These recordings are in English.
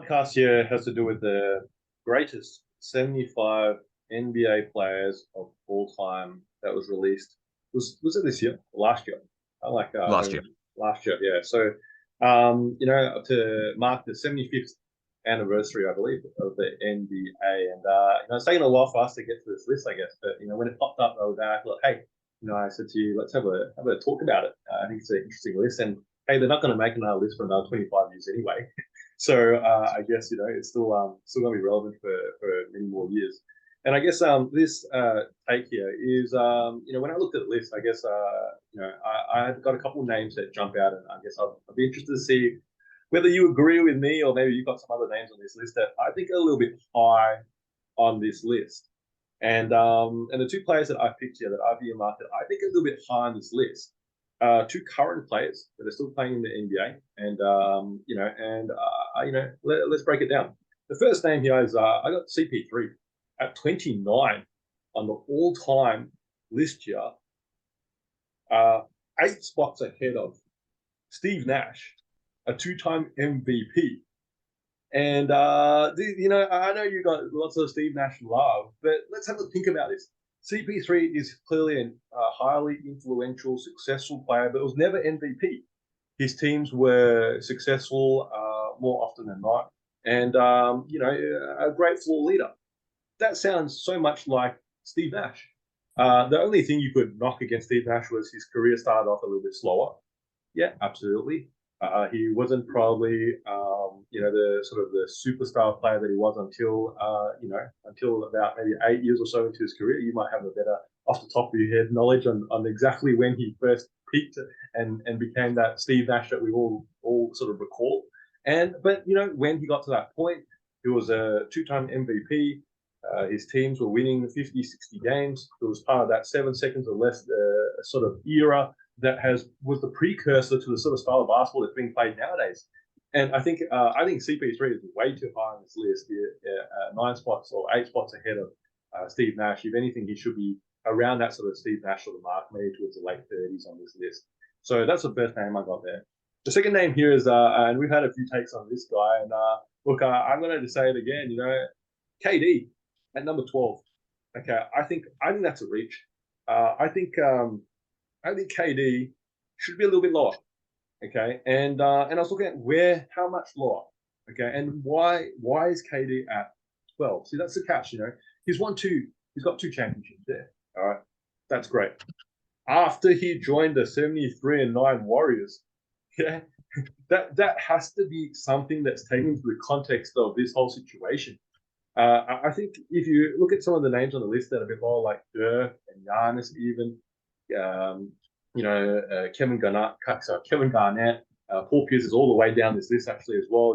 podcast here has to do with the greatest 75 NBA players of all time that was released. Was it this year? Last year? I like Last maybe year. last year, yeah. So to mark the 75th anniversary, I believe, of the NBA, and it's taken a while for us to get to this list, I guess. But when it popped up the other day, I thought, hey, I said to you, let's have a talk about it. I think it's an interesting list, and hey, they're not going to make another list for another 25 years anyway. So I guess it's still going to be relevant for many more years. And I guess this take here is when I looked at the list, I guess I've got a couple of names that jump out, and I guess I'd be interested to see whether you agree with me or maybe you've got some other names on this list that I think are a little bit high on this list. And the two players that I picked here that I've earmarked that I think are a little bit high on this list, two current players that are still playing in the NBA, and let's break it down. The first name here is I got CP3 at 29 on the all-time list here, 8 spots ahead of Steve Nash, a two-time MVP. And I know you got lots of Steve Nash love, but let's have a think about this. CP3 is clearly a highly influential, successful player, but was never MVP. His teams were successful more often than not, and a great floor leader. That sounds so much like Steve Nash. The only thing you could knock against Steve Nash was his career started off a little bit slower. Yeah, absolutely. He wasn't probably, the sort of the superstar player that he was until about maybe 8 years or so into his career. You might have a better off the top of your head knowledge on exactly when he first peaked and became that Steve Nash that we all sort of recall. But when he got to that point, he was a two-time MVP. His teams were winning 50, 60 games. It was part of that 7 seconds or less sort of era that was the precursor to the sort of style of basketball that's being played nowadays. And I think CP3 is way too high on this list. 9 spots or 8 spots ahead of Steve Nash. If anything, he should be around that sort of Steve Nash sort of mark, maybe towards the late 30s on this list. So that's the first name I got there. The second name here is, and we've had a few takes on this guy, and look, I'm going to say it again. KD at number 12. Okay, I think that's a reach. I think KD should be a little bit lower. Okay, and I was looking at how much lower. Okay, and why is KD at 12? See, that's the catch. He's got two championships there. All right, that's great. After he joined the 73-9 Warriors, yeah, that has to be something that's taken into the context of this whole situation. I think if you look at some of the names on the list that are a bit more like Dirk and Giannis, even Kevin Garnett, Paul Pierce is all the way down this list actually as well.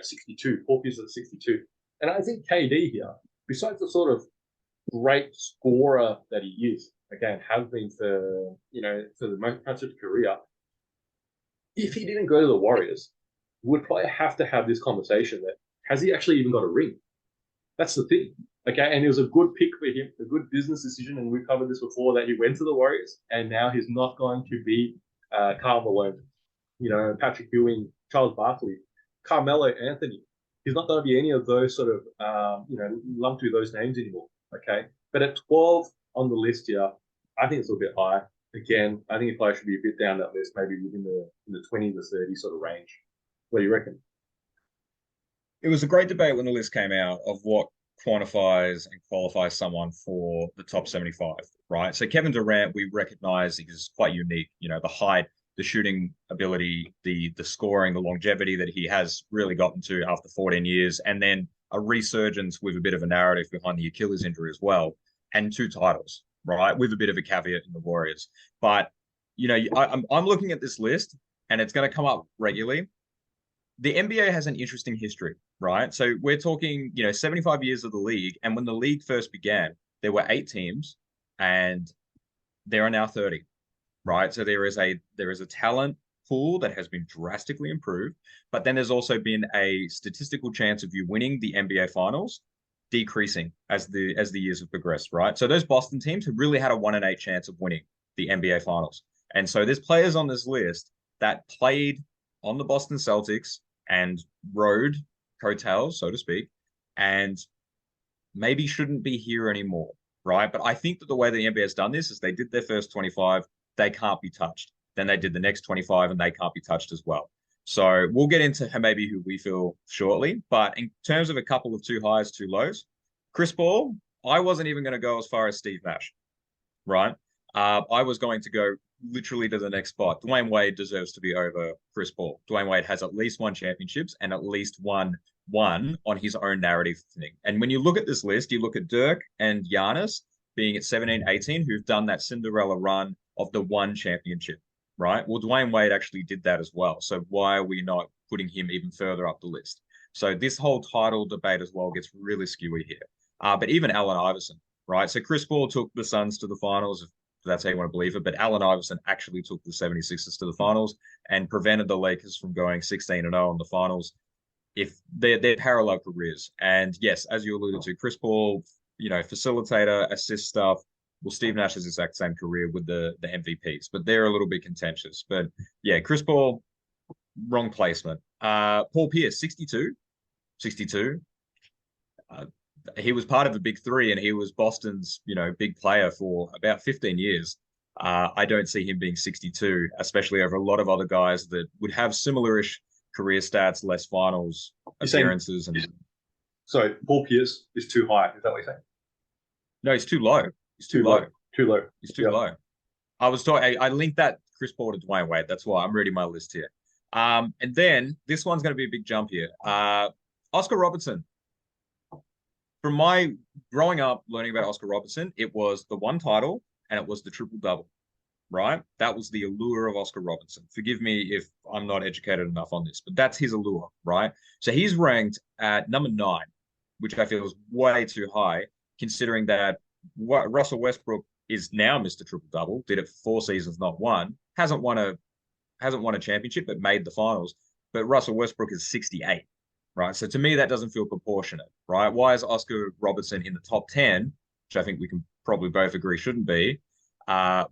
62. Paul Pierce is at 62, and I think KD here, besides the sort of great scorer that he is, again has been for the most much of his career. If he didn't go to the Warriors, we would probably have to have this conversation that has he actually even got a ring? That's the thing. Okay, and it was a good pick for him, a good business decision, and we've covered this before that he went to the Warriors, and now he's not going to be Karl Malone, Patrick Ewing, Charles Barkley, Carmelo Anthony. He's not going to be any of those sort of lumped with those names anymore. Okay, but at 12 on the list here, I think it's a little bit high. Again, I think he probably should be a bit down that list, maybe within the 20 to 30 sort of range. What do you reckon? It was a great debate when the list came out of what quantifies and qualifies someone for the top 75, right? So Kevin Durant, we recognize is quite unique. The height, the shooting ability, the scoring, the longevity that he has really gotten to after 14 years, and then a resurgence with a bit of a narrative behind the Achilles injury as well, and 2 titles, right? With a bit of a caveat in the Warriors. But, I'm looking at this list, and it's going to come up regularly. The NBA has an interesting history, right? So we're talking, 75 years of the league. And when the league first began, there were 8 teams and there are now 30, right? So there is a talent pool that has been drastically improved, but then there's also been a statistical chance of you winning the NBA finals decreasing as the years have progressed, right? So those Boston teams have really had a 1 in 8 chance of winning the NBA finals. And so there's players on this list that played on the Boston Celtics and rode coattails, so to speak, and maybe shouldn't be here anymore, right? But I think that the way the NBA has done this is they did their first 25, they can't be touched. Then they did the next 25 and they can't be touched as well. So we'll get into maybe who we feel shortly. But in terms of a couple of too highs, too lows, Chris Paul, I wasn't even going to go as far as Steve Nash, right? I was going to go literally to the next spot. Dwayne Wade deserves to be over Chris Paul. Dwayne Wade has at least won championships and at least won one on his own narrative thing. And when you look at this list, you look at Dirk and Giannis being at 17, 18, who've done that Cinderella run of the one championship, right? Well, Dwayne Wade actually did that as well. So why are we not putting him even further up the list? So this whole title debate as well gets really skewy here. But even Allen Iverson, right? So Chris Paul took the Suns to the finals, if that's how you want to believe it, but Allen Iverson actually took the 76ers to the finals and prevented the Lakers from going 16-0 in the finals. If they're parallel careers. And yes, as you alluded to, Chris Paul, facilitator, assist stuff. Well, Steve Nash has the exact same career with the MVPs, but they're a little bit contentious. But yeah, Chris Paul, wrong placement. Paul Pierce, 62. He was part of the big three and he was Boston's, big player for about 15 years. I don't see him being 62, especially over a lot of other guys that would have similar-ish career stats, less finals appearances. Sorry, Paul Pierce is too high. Is that what you're saying? No, he's too low. He's too low. Too low. He's too low. I was talking. I linked that Chris Paul to Dwayne Wade. That's why I'm reading my list here. And then this one's going to be a big jump here. Oscar Robertson. From my growing up learning about Oscar Robertson, it was the one title and it was the triple-double, right? That was the allure of Oscar Robertson. Forgive me if I'm not educated enough on this, but that's his allure, right? So he's ranked at number 9, which I feel is way too high, considering that Russell Westbrook is now Mr. Triple-Double, did it for 4 seasons, not one, hasn't won a championship, but made the finals. But Russell Westbrook is 68. Right. So to me, that doesn't feel proportionate, right? Why is Oscar Robertson in the top 10, which I think we can probably both agree shouldn't be,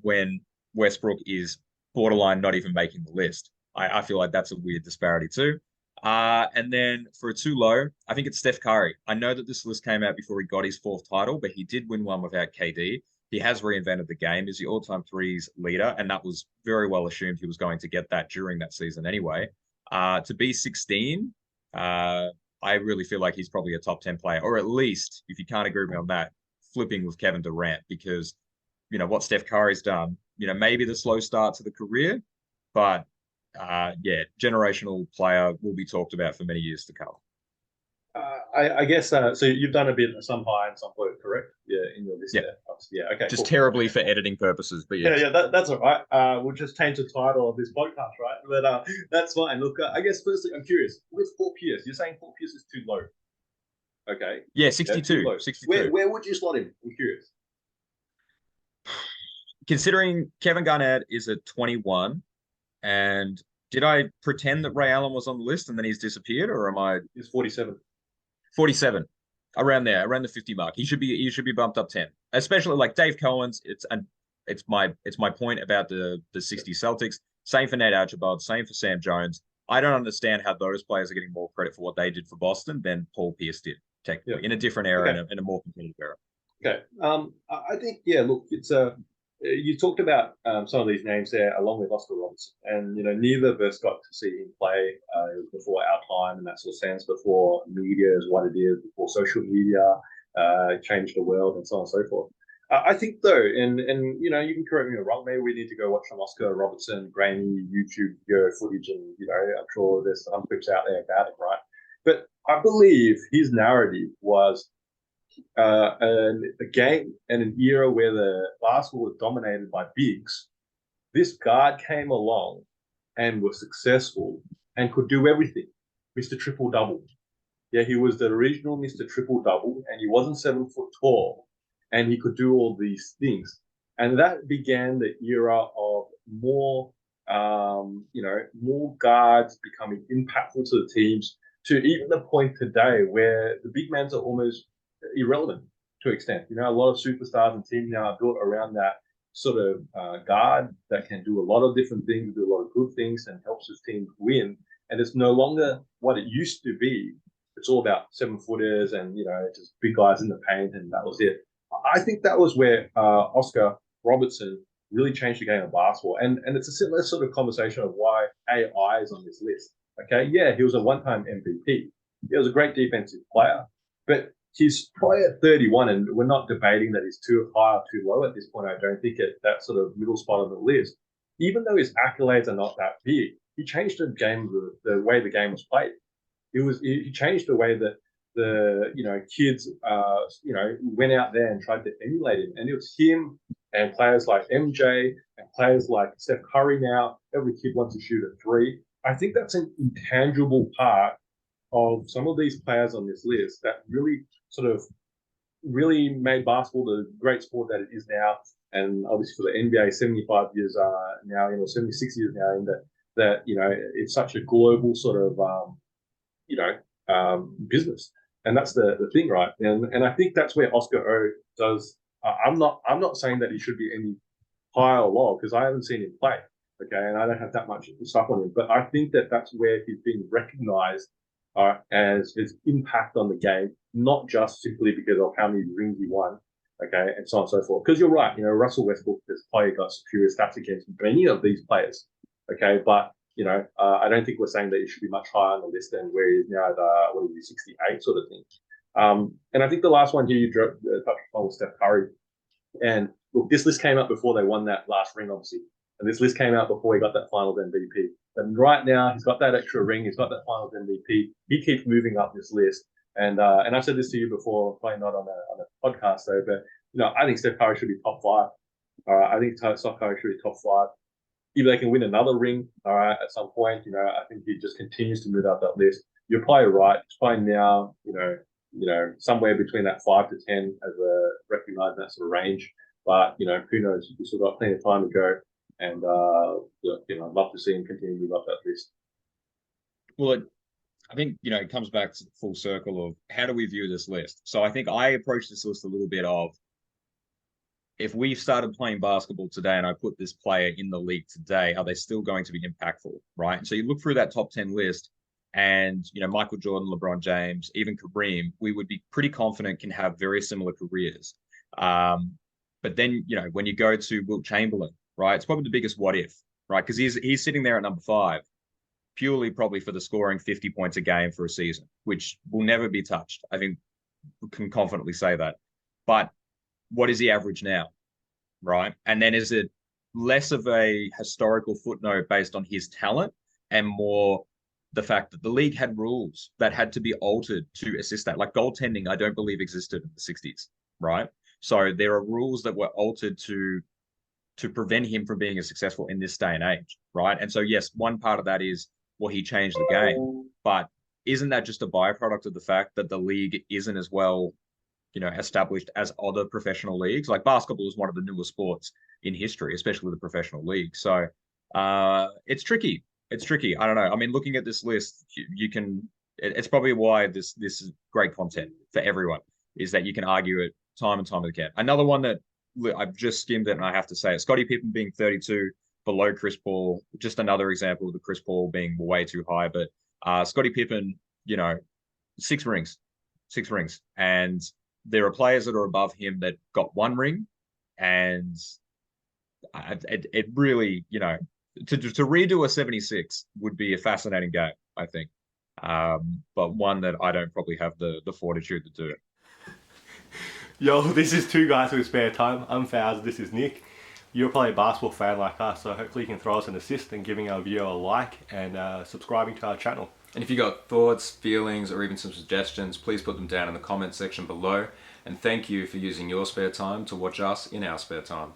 when Westbrook is borderline not even making the list? I feel like that's a weird disparity too. And then for a too low, I think it's Steph Curry. I know that this list came out before he got his 4th title, but he did win one without KD. He has reinvented the game, is the all-time threes leader, and that was very well assumed he was going to get that during that season anyway. To be 16, I really feel like he's probably a top 10 player, or at least, if you can't agree with me on that, flipping with Kevin Durant, because, what Steph Curry's done, maybe the slow start to the career, but generational player will be talked about for many years to come. I guess so. You've done a bit some high and some low, correct? Yeah, in your list there. Yeah, okay. Just cool. Terribly for editing purposes, but yeah, that's all right. We'll just change the title of this podcast, right? But that's fine. Look, I guess firstly, I'm curious. With Paul Pierce, you're saying Paul Pierce is too low. Okay. Yeah, 62. Yeah, 62. Where would you slot him? I'm curious. Considering Kevin Garnett is at 21, and did I pretend that Ray Allen was on the list and then he's disappeared, or am I? He's 47. 47, around there, around the 50 mark. He should be bumped up 10. Especially like Dave Cohen's. It's my point about the 60 Celtics. Same for Nate Archibald. Same for Sam Jones. I don't understand how those players are getting more credit for what they did for Boston than Paul Pierce did, technically, in a different era, in a more competitive era. Okay. I think look, it's you talked about some of these names there, along with Oscar Robertson, and neither of us got to see him play before our time in that sort of sense, before media is what it is, before social media changed the world, and so on and so forth. I think though, and you can correct me if I'm wrong. Maybe we need to go watch some Oscar Robertson grainy YouTube video footage, and I'm sure there's some clips out there about it, right? But I believe his narrative was a game and an era where the basketball was dominated by bigs. This guard came along and was successful and could do everything. Mr. Triple Double. Yeah, he was the original Mr. Triple Double, and he wasn't 7 foot tall, and he could do all these things. And that began the era of more, more guards becoming impactful to the teams, to even the point today where the big men are almost irrelevant to an extent. A lot of superstars and teams now are built around that sort of guard that can do a lot of different things, do a lot of good things, and helps his team win. and it's no longer what it used to be. It's all about 7 footers and just big guys in the paint, and that was it. I think that was where Oscar Robertson really changed the game of basketball, and it's a similar sort of conversation of why AI is on this list. Okay, yeah, he was a one-time MVP. He was a great defensive player, but he's probably at 31, and we're not debating that he's too high or too low at this point. I don't think at that sort of middle spot on the list. Even though his accolades are not that big, he changed the game, the way the game was played. He changed the way that the kids went out there and tried to emulate him, and it was him and players like MJ and players like Steph Curry. Now every kid wants to shoot a three. I think that's an intangible part of some of these players on this list that really sort of really made basketball the great sport that it is now. And obviously for the NBA, 75 years now, 76 years now, in that it's such a global sort of business, and that's the thing, right? And I think that's where Oscar O does. I'm not saying that he should be any higher or lower because I haven't seen him play, okay, and I don't have that much stuff on him. But I think that that's where he's been recognised as his impact on the game, not just simply because of how many rings he won, okay, and so on and so forth. Because you're right, Russell Westbrook has probably got superior stats against many of these players, okay, but I don't think we're saying that he should be much higher on the list than where he is now at, 68 sort of thing. And I think the last one here you touched on was Steph Curry. And look, this list came out before they won that last ring, obviously. And this list came out before he got that finals MVP. And right now, he's got that extra ring. He's got that finals MVP. He keeps moving up this list. And I've said this to you before, probably not on a podcast, though, but, I think Steph Curry should be top five. I think Steph Curry should be top five. If they can win another ring, all right, at some point, I think he just continues to move up that list. You're probably right. It's probably now, somewhere between that 5 to 10 as a recognized that sort of range. But who knows? We've still got plenty of time to go, and I'd love to see him continue to move up that list. Well, I think it comes back to the full circle of how do we view this list. So I think I approach this list a little bit of, if we started playing basketball today and I put this player in the league today, are they still going to be impactful, right? And so you look through that top 10 list and, Michael Jordan, LeBron James, even Kareem, we would be pretty confident can have very similar careers. But then, when you go to Wilt Chamberlain, right, it's probably the biggest what if, right? Because he's sitting there at number 5, purely probably for the scoring 50 points a game for a season, which will never be touched. I think we can confidently say that. But what is the average now, right? And then is it less of a historical footnote based on his talent and more the fact that the league had rules that had to be altered to assist that? Like goaltending, I don't believe existed in the 60s, right? So there are rules that were altered to prevent him from being as successful in this day and age, right? And so, yes, one part of that is, well, he changed the game, but isn't that just a byproduct of the fact that the league isn't as well established as other professional leagues? Like basketball is one of the newer sports in history, especially the professional league. So it's tricky. It's tricky. I don't know. I mean, looking at this list, it's probably why this is great content for everyone, is that you can argue it time and time again. Another one that I've just skimmed it and I have to say it, Scottie Pippen being 32 below Chris Paul, just another example of the Chris Paul being way too high. But Scottie Pippen, 6 rings. And there are players that are above him that got 1 ring, and it really, to redo a 76 would be a fascinating game, I think, but one that I don't probably have the fortitude to do. Yo, this is Two Guys with Spare Time. I'm Faz, this is Nick. You're probably a basketball fan like us, so hopefully you can throw us an assist and giving our video a like and subscribing to our channel. And if you got thoughts, feelings, or even some suggestions, please put them down in the comment section below. And thank you for using your spare time to watch us in our spare time.